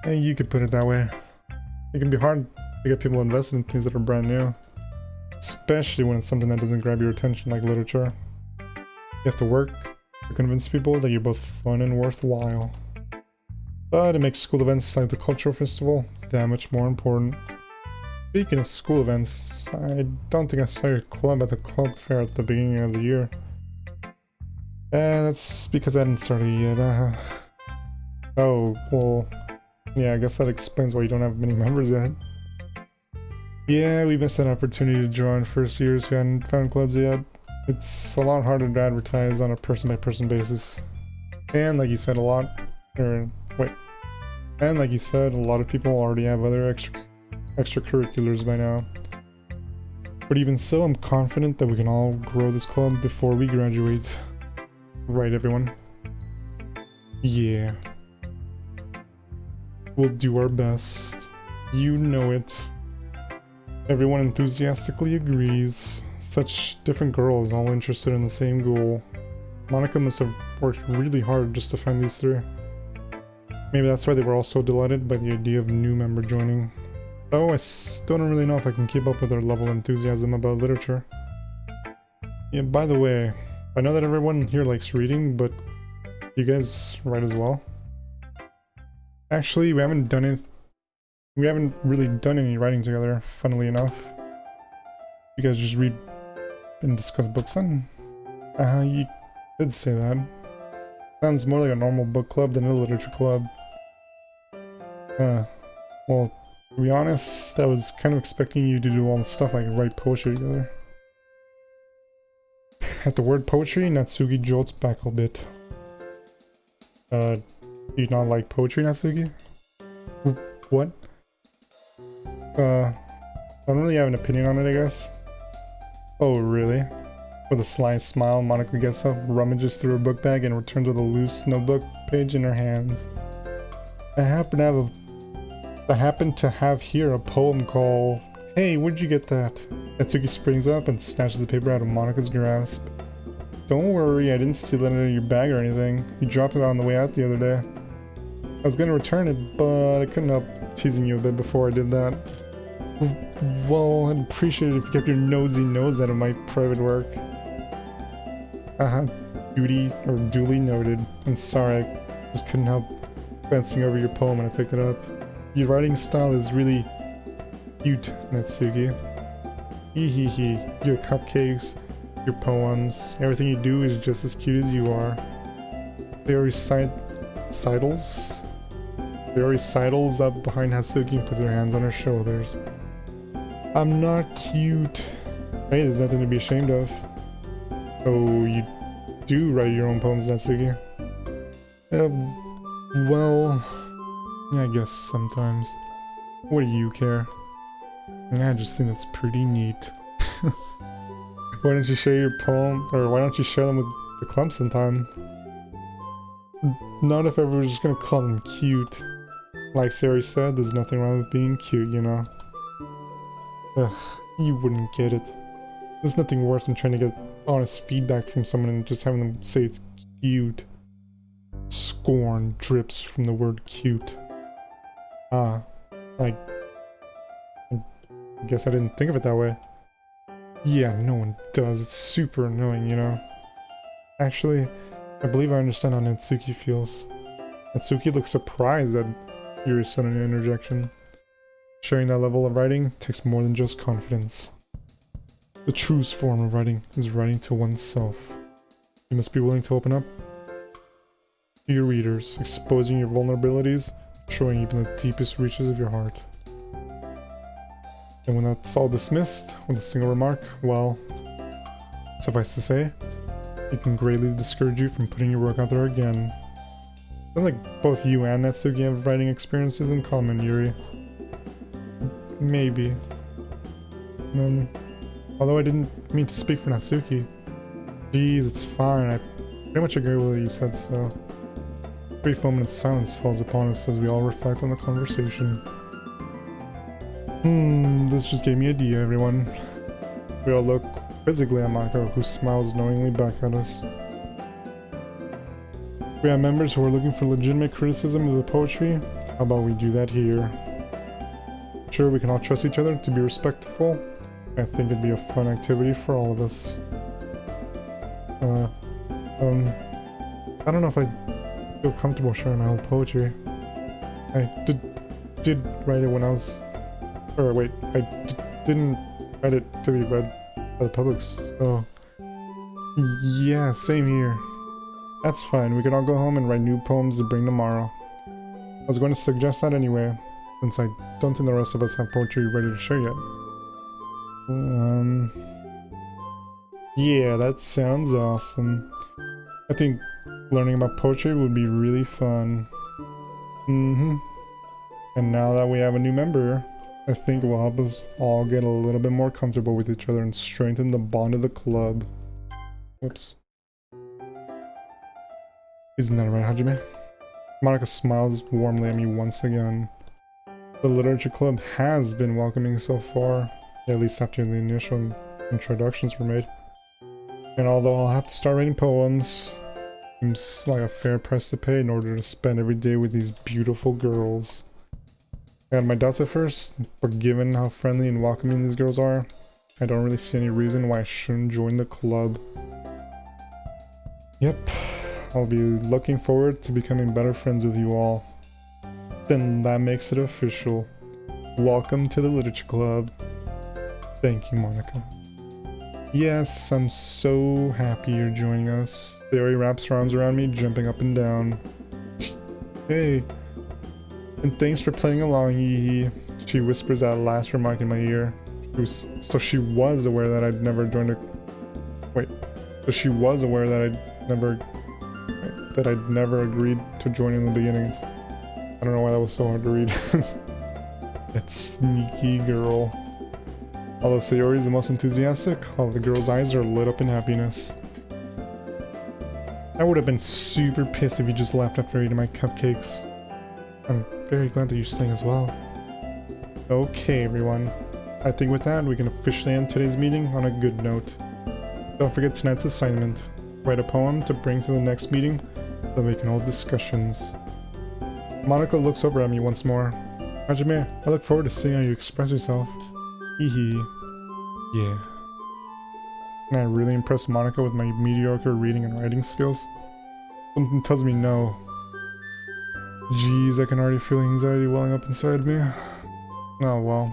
And you could put it that way. It can be hard to get people invested in things that are brand new. Especially when it's something that doesn't grab your attention like literature. You have to work to convince people that you're both fun and worthwhile. But it makes school events like the cultural festival that much more important. Speaking of school events, I don't think I saw your club at the club fair at the beginning of the year. And that's because I hadn't started yet. Oh, well, yeah, I guess that explains why you don't have many members yet. Yeah, we missed that opportunity to join first years who hadn't found clubs yet. It's a lot harder to advertise on a person-by-person basis. And like you said, a lot of people already have other extracurriculars by now. But even so, I'm confident that we can all grow this club before we graduate. Right, everyone? Yeah. We'll do our best. You know it. Everyone enthusiastically agrees. Such different girls, all interested in the same goal. Monica must have worked really hard just to find these three. Maybe that's why they were all so delighted by the idea of a new member joining. Oh, I still don't really know if I can keep up with their level of enthusiasm about literature. Yeah, by the way, I know that everyone here likes reading, but you guys write as well? Actually, we haven't really done any writing together, funnily enough. You guys just read and discuss books then? You did say that. Sounds more like a normal book club than a literature club. Well, to be honest, I was kind of expecting you to do all the stuff like write poetry together. At the word poetry, Natsuki jolts back a bit. Do you not like poetry, Natsuki? What? I don't really have an opinion on it, I guess. Oh, really? With a sly smile, Monica gets up, rummages through her book bag, and returns with a loose notebook page in her hands. I happen to have here a poem called Hey, where'd you get that? Natsuki springs up and snatches the paper out of Monica's grasp. Don't worry, I didn't steal it out of your bag or anything. You dropped it on the way out the other day. I was gonna return it, but I couldn't help teasing you a bit before I did that. Well, I'd appreciate it if you kept your nosy nose out of my private work. Duly noted. I'm sorry, I just couldn't help glancing over your poem when I picked it up. Your writing style is really cute, Natsuki. Your cupcakes, your poems, everything you do is just as cute as you are. They always sidles up behind Hatsuki and puts her hands on her shoulders. I'm not cute. Hey, there's nothing to be ashamed of. Oh, you do write your own poems, Natsuki? Well, yeah, I guess sometimes. What do you care? I just think that's pretty neat. Why don't you share your poem, or why don't you share them with the club sometime? Not if everyone's just gonna call them cute. Like Sari said, there's nothing wrong with being cute, you know? Ugh, you wouldn't get it. There's nothing worse than trying to get honest feedback from someone and just having them say it's cute. Scorn drips from the word cute. Ah, like, I guess I didn't think of it that way. Yeah, no one does. It's super annoying, you know? Actually, I believe I understand how Natsuki feels. Natsuki looks surprised at Yuri's sudden interjection. Sharing that level of writing takes more than just confidence. The truest form of writing is writing to oneself. You must be willing to open up to your readers, exposing your vulnerabilities, showing even the deepest reaches of your heart. And when that's all dismissed with a single remark, well, suffice to say, it can greatly discourage you from putting your work out there again. Sounds like both you and Natsuki have writing experiences in common, Yuri. Maybe. Although I didn't mean to speak for Natsuki. Jeez, it's fine. I pretty much agree with what you said, so... A brief moment of silence falls upon us as we all reflect on the conversation. This just gave me an idea, everyone. We all look quizzically at Monaco, who smiles knowingly back at us. We have members who are looking for legitimate criticism of the poetry. How about we do that here? Sure, we can all trust each other to be respectful. I think it'd be a fun activity for all of us. I don't know if I feel comfortable sharing my own poetry. I did write it when I was... Or wait, I didn't write it to be read by the public, so... Yeah, same here. That's fine, we can all go home and write new poems to bring tomorrow. I was going to suggest that anyway, since I don't think the rest of us have poetry ready to share yet. Yeah, that sounds awesome. I think learning about poetry would be really fun. And now that we have a new member, I think it will help us all get a little bit more comfortable with each other and strengthen the bond of the club. Whoops. Isn't that right, Hajime? Monica smiles warmly at me once again. The literature club has been welcoming so far, at least after the initial introductions were made. And although I'll have to start writing poems, seems like a fair price to pay in order to spend every day with these beautiful girls. I had my doubts at first, but given how friendly and welcoming these girls are, I don't really see any reason why I shouldn't join the club. Yep, I'll be looking forward to becoming better friends with you all. Then that makes it official. Welcome to the literature club. Thank you, Monica. Yes, I'm so happy you're joining us. Sayori wraps her arms around me, jumping up and down. Hey. And thanks for playing along, Yee. She whispers that last remark in my ear. So she was aware that I'd never joined a... Wait. So she was aware that I'd never agreed to join in the beginning. I don't know why that was so hard to read. That sneaky girl. Although Sayori is the most enthusiastic, all the girls' eyes are lit up in happiness. I would have been super pissed if you just left after eating my cupcakes. I'm very glad that you're staying as well. Okay, everyone. I think with that, we can officially end today's meeting on a good note. Don't forget tonight's assignment. Write a poem to bring to the next meeting so we can hold discussions. Monica looks over at me once more. Hajime, I look forward to seeing how you express yourself. Hehe. Yeah. Can I really impress Monica with my mediocre reading and writing skills? Something tells me no. Jeez, I can already feel anxiety welling up inside me. Oh well.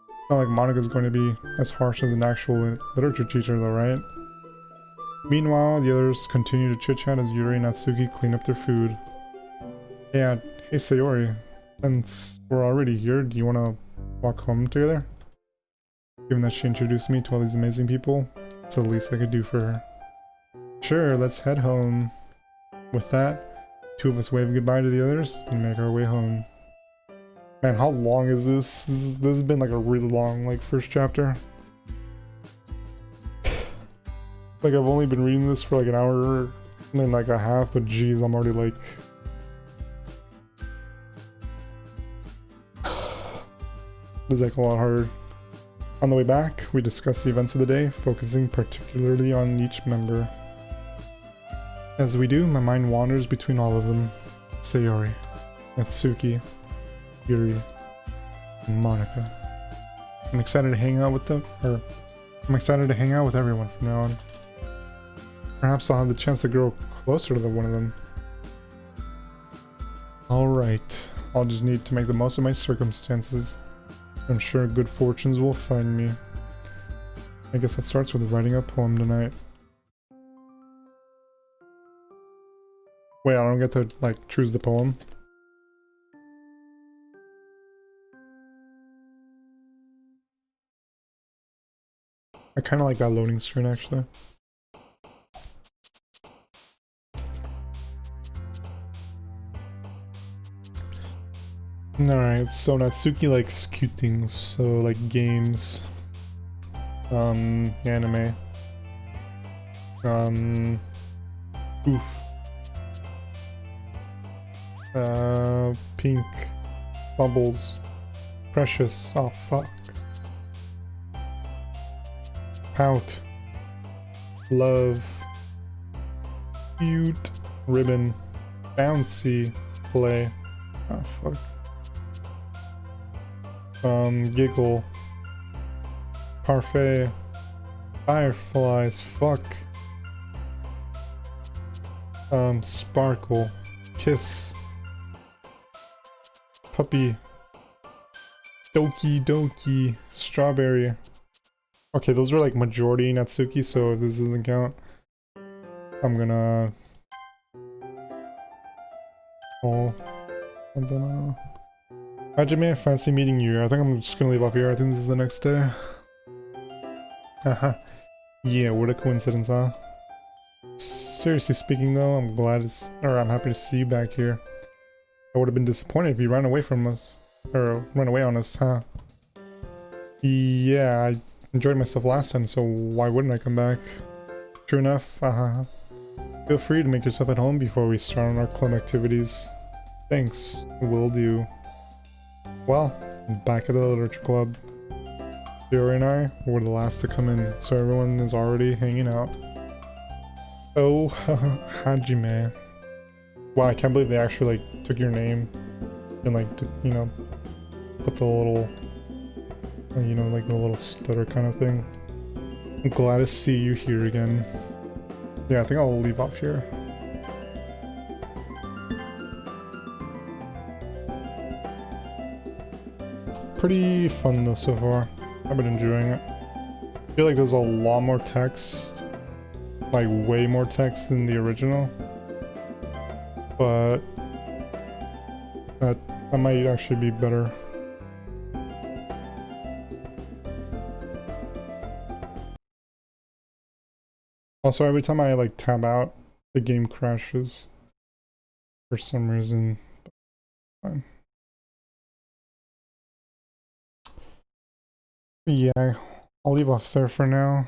It's not like Monica's going to be as harsh as an actual literature teacher though, right? Meanwhile, the others continue to chit-chat as Yuri and Natsuki clean up their food. Yeah, hey Sayori. Since we're already here, do you want to walk home together? Given that she introduced me to all these amazing people, it's the least I could do for her. Sure, let's head home. With that, two of us wave goodbye to the others and make our way home. Man, how long is this? This has been like a really long, like, first chapter. Like, I've only been reading this for like an hour and then like a half, but geez, I'm already like... It's like a lot harder. On the way back, we discuss the events of the day, focusing particularly on each member. As we do, my mind wanders between all of them. Sayori, Natsuki, Yuri, and Monica. I'm excited to hang out with them, or I'm excited to hang out with everyone from now on. Perhaps I'll have the chance to grow closer to one of them. Alright, I'll just need to make the most of my circumstances. I'm sure good fortunes will find me. I guess that starts with writing a poem tonight. Wait, I don't get to, like, choose the poem? I kinda like that loading screen, actually. Alright, so Natsuki likes cute things, so like games, anime, oof, pink, bubbles, precious, oh fuck, pout, love, cute, ribbon, bouncy, play, oh fuck. Giggle, parfait, fireflies, fuck, sparkle, kiss, puppy, doki, strawberry. Okay, those are like majority Natsuki, so if this doesn't count, I'm gonna... oh, something, I don't know. Hi Jimmy, I fancy meeting you. I think I'm just gonna leave off here. I think this is the next day. Haha. Yeah, what a coincidence, huh? Seriously speaking though, I'm happy to see you back here. I would have been disappointed if you ran away from us. Or ran away on us, huh? Yeah, I enjoyed myself last time, so why wouldn't I come back? True enough, Feel free to make yourself at home before we start on our club activities. Thanks, will do. Well, back at the literature club. Yuri and I were the last to come in, so everyone is already hanging out. Oh, Hajime. Wow, I can't believe they actually like took your name and like, you know, put the little, you know, like the little stutter kind of thing. I'm glad to see you here again. Yeah, I think I'll leave off here. Pretty fun though so far. I've been enjoying it. I feel like there's a lot more text, like way more text than the original, but that might actually be better. Also, every time I like tab out, the game crashes for some reason. Fine. Yeah, I'll leave off there for now.